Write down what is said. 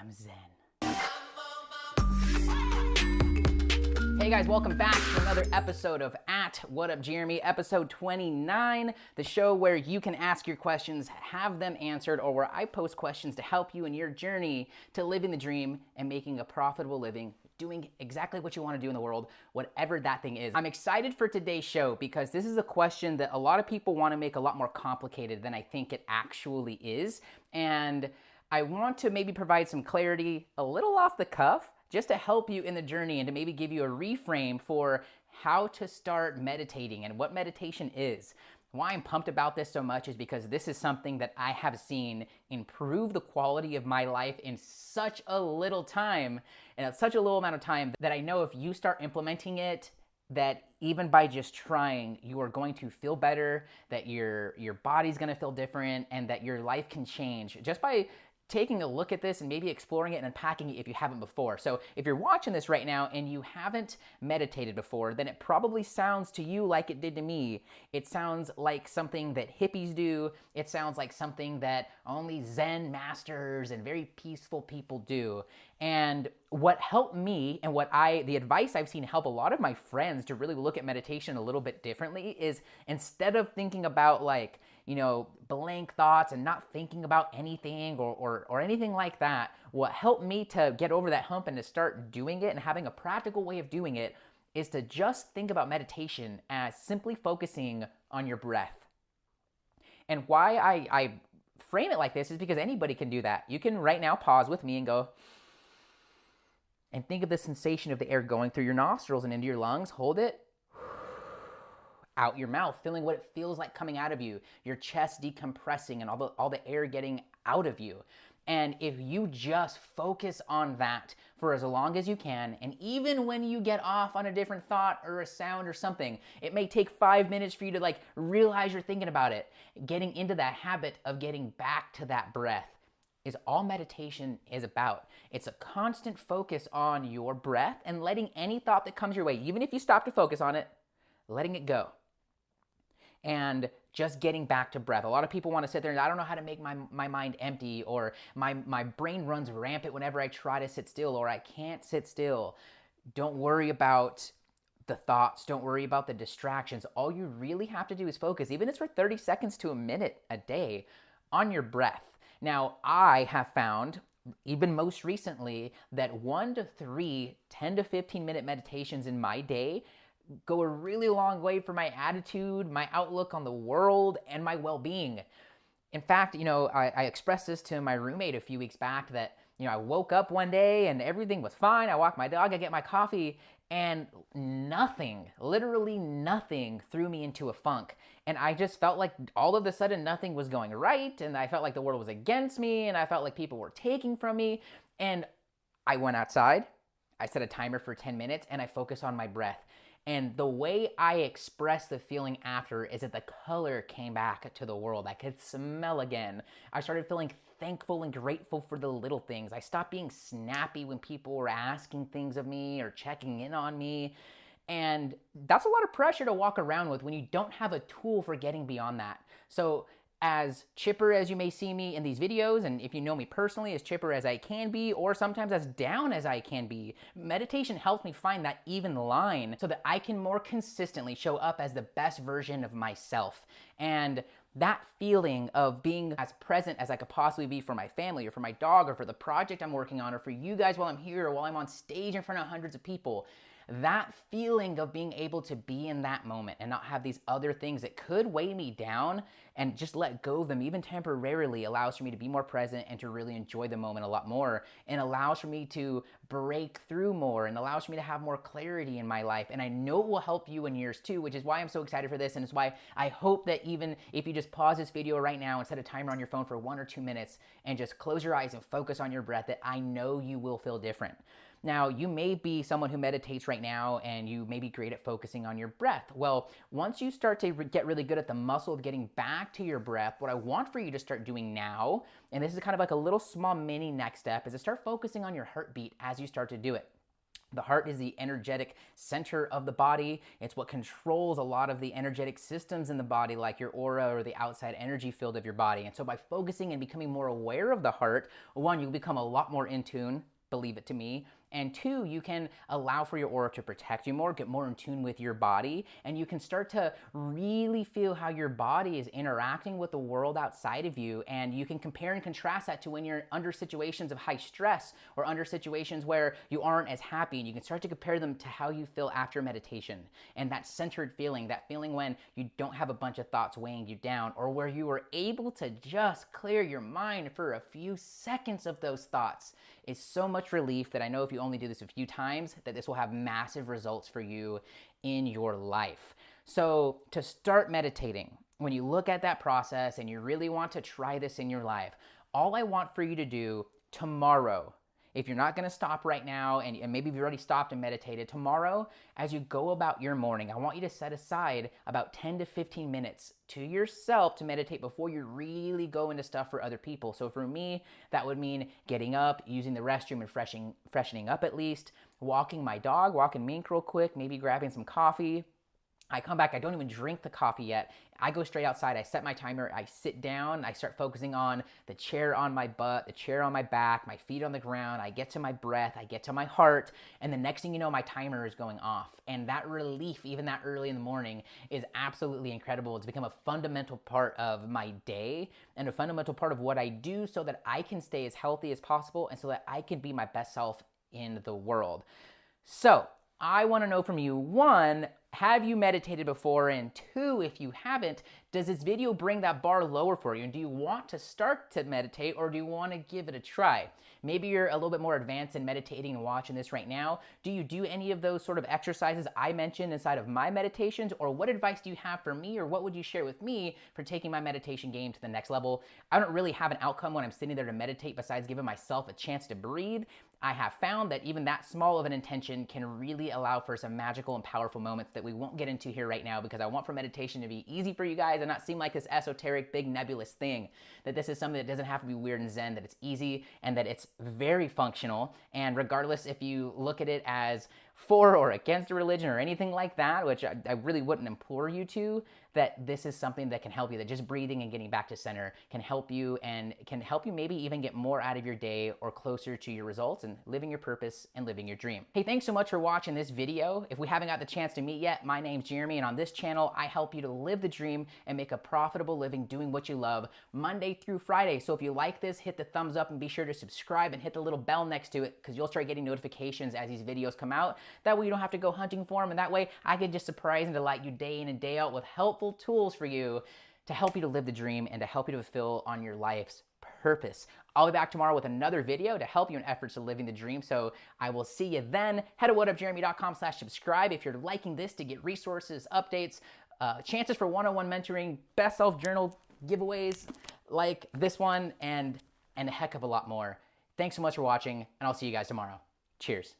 I'm Zen. Hey guys, welcome back to another episode of What Up Jeremy, episode 29, the show where you can ask your questions, have them answered, or where I post questions to help you in your journey to living the dream and making a profitable living, doing exactly what you want to do in the world, whatever that thing is. I'm excited for today's show because this is a question that a lot of people want to make a lot more complicated than I think it actually is. And I want to maybe provide some clarity a little off the cuff just to help you in the journey and to maybe give you a reframe for how to start meditating and what meditation is. Why I'm pumped about this so much is because this is something that I have seen improve the quality of my life in such a little time, and at such a little amount of time, that I know if you start implementing it, that even by just trying, you are going to feel better, that your body's gonna feel different, and that your life can change just by taking a look at this and maybe exploring it and unpacking it if you haven't before. So if you're watching this right now and you haven't meditated before, then it probably sounds to you like it did to me. It sounds like something that hippies do. It sounds like something that only Zen masters and very peaceful people do. And what helped me and the advice I've seen help a lot of my friends to really look at meditation a little bit differently is, instead of thinking about blank thoughts and not thinking about anything or anything like that, what helped me to get over that hump and to start doing it and having a practical way of doing it is to just think about meditation as simply focusing on your breath. And why I frame it like this is because anybody can do that. You can right now pause with me and go, and think of the sensation of the air going through your nostrils and into your lungs. Hold it. Out your mouth, feeling what it feels like coming out of you, your chest decompressing and all the air getting out of you. And if you just focus on that for as long as you can, and even when you get off on a different thought or a sound or something, it may take 5 minutes for you to realize you're thinking about it. Getting into that habit of getting back to that breath is all meditation is about. It's a constant focus on your breath and letting any thought that comes your way, even if you stop to focus on it, letting it go. And just getting back to breath. A lot of people want to sit there and I don't know how to make my mind empty, or my brain runs rampant whenever I try to sit still, or I can't sit still. Don't worry about the thoughts. Don't worry about the distractions. All you really have to do is focus, even if it's for 30 seconds to a minute a day, on your breath. Now, I have found, even most recently, that 1 to 3 10 to 15 minute meditations in my day go a really long way for my attitude, my outlook on the world, and my well-being. In fact, I expressed this to my roommate a few weeks back that, I woke up one day and everything was fine. I walked my dog, I get my coffee, and nothing, literally nothing, threw me into a funk. And I just felt like all of a sudden nothing was going right, and I felt like the world was against me, and I felt like people were taking from me. And I went outside, I set a timer for 10 minutes, and I focused on my breath. And the way I expressed the feeling after is that the color came back to the world. I could smell again. I started feeling thankful and grateful for the little things. I stopped being snappy when people were asking things of me or checking in on me. And that's a lot of pressure to walk around with when you don't have a tool for getting beyond that. So as chipper as you may see me in these videos, and if you know me personally, as chipper as I can be, or sometimes as down as I can be, meditation helps me find that even line so that I can more consistently show up as the best version of myself. And that feeling of being as present as I could possibly be for my family or for my dog or for the project I'm working on or for you guys while I'm here or while I'm on stage in front of hundreds of people, that feeling of being able to be in that moment and not have these other things that could weigh me down and just let go of them even temporarily allows for me to be more present and to really enjoy the moment a lot more, and allows for me to break through more and allows for me to have more clarity in my life. And I know it will help you in yours too, which is why I'm so excited for this, and it's why I hope that even if you just pause this video right now and set a timer on your phone for 1 or 2 minutes and just close your eyes and focus on your breath, that I know you will feel different. Now, you may be someone who meditates right now and you may be great at focusing on your breath. Well, once you start to get really good at the muscle of getting back to your breath, what I want for you to start doing now, and this is kind of like a little small mini next step, is to start focusing on your heartbeat as you start to do it. The heart is the energetic center of the body. It's what controls a lot of the energetic systems in the body, like your aura or the outside energy field of your body. And so by focusing and becoming more aware of the heart, one, you'll become a lot more in tune, believe it to me. And two, you can allow for your aura to protect you more, get more in tune with your body, and you can start to really feel how your body is interacting with the world outside of you. And you can compare and contrast that to when you're under situations of high stress or under situations where you aren't as happy, and you can start to compare them to how you feel after meditation. And that centered feeling, that feeling when you don't have a bunch of thoughts weighing you down, or where you were able to just clear your mind for a few seconds of those thoughts, is so much relief that I know if you only do this a few times, that this will have massive results for you in your life. So to start meditating, when you look at that process and you really want to try this in your life, all I want for you to do tomorrow, if you're not going to stop right now, and maybe you've already stopped and meditated, tomorrow, as you go about your morning, I want you to set aside about 10 to 15 minutes to yourself to meditate before you really go into stuff for other people. So for me, that would mean getting up, using the restroom and freshening up at least, walking my dog, walking Mink real quick, maybe grabbing some coffee. I come back, I don't even drink the coffee yet. I go straight outside, I set my timer, I sit down, I start focusing on the chair on my butt, the chair on my back, my feet on the ground, I get to my breath, I get to my heart, and the next thing you know, my timer is going off. And that relief, even that early in the morning, is absolutely incredible. It's become a fundamental part of my day and a fundamental part of what I do so that I can stay as healthy as possible and so that I can be my best self in the world. So, I want to know from you, one, have you meditated before? And two, if you haven't, does this video bring that bar lower for you? And do you want to start to meditate, or do you want to give it a try? Maybe you're a little bit more advanced in meditating and watching this right now. Do you do any of those sort of exercises I mentioned inside of my meditations? Or what advice do you have for me, or what would you share with me for taking my meditation game to the next level? I don't really have an outcome when I'm sitting there to meditate besides giving myself a chance to breathe. I have found that even that small of an intention can really allow for some magical and powerful moments that we won't get into here right now, because I want for meditation to be easy for you guys and not seem like this esoteric, big, nebulous thing. That this is something that doesn't have to be weird and zen, that it's easy and that it's very functional. And regardless if you look at it as for or against a religion or anything like that, which I really wouldn't implore you to, that this is something that can help you, that just breathing and getting back to center can help you, and can help you maybe even get more out of your day or closer to your results and living your purpose and living your dream. Hey, thanks so much for watching this video. If we haven't got the chance to meet yet, my name's Jeremy, and on this channel, I help you to live the dream and make a profitable living doing what you love Monday through Friday. So if you like this, hit the thumbs up and be sure to subscribe and hit the little bell next to it, because you'll start getting notifications as these videos come out. That way you don't have to go hunting for them, and that way I can just surprise and delight you day in and day out with helpful tools for you to help you to live the dream and to help you to fulfill on your life's purpose. I'll be back tomorrow with another video to help you in efforts of living the dream. So I will see you then. Head to whatupjeremy.com/subscribe if you're liking this, to get resources, updates, chances for one-on-one mentoring, best self journal giveaways like this one, and a heck of a lot more. Thanks so much for watching, and I'll see you guys tomorrow. Cheers.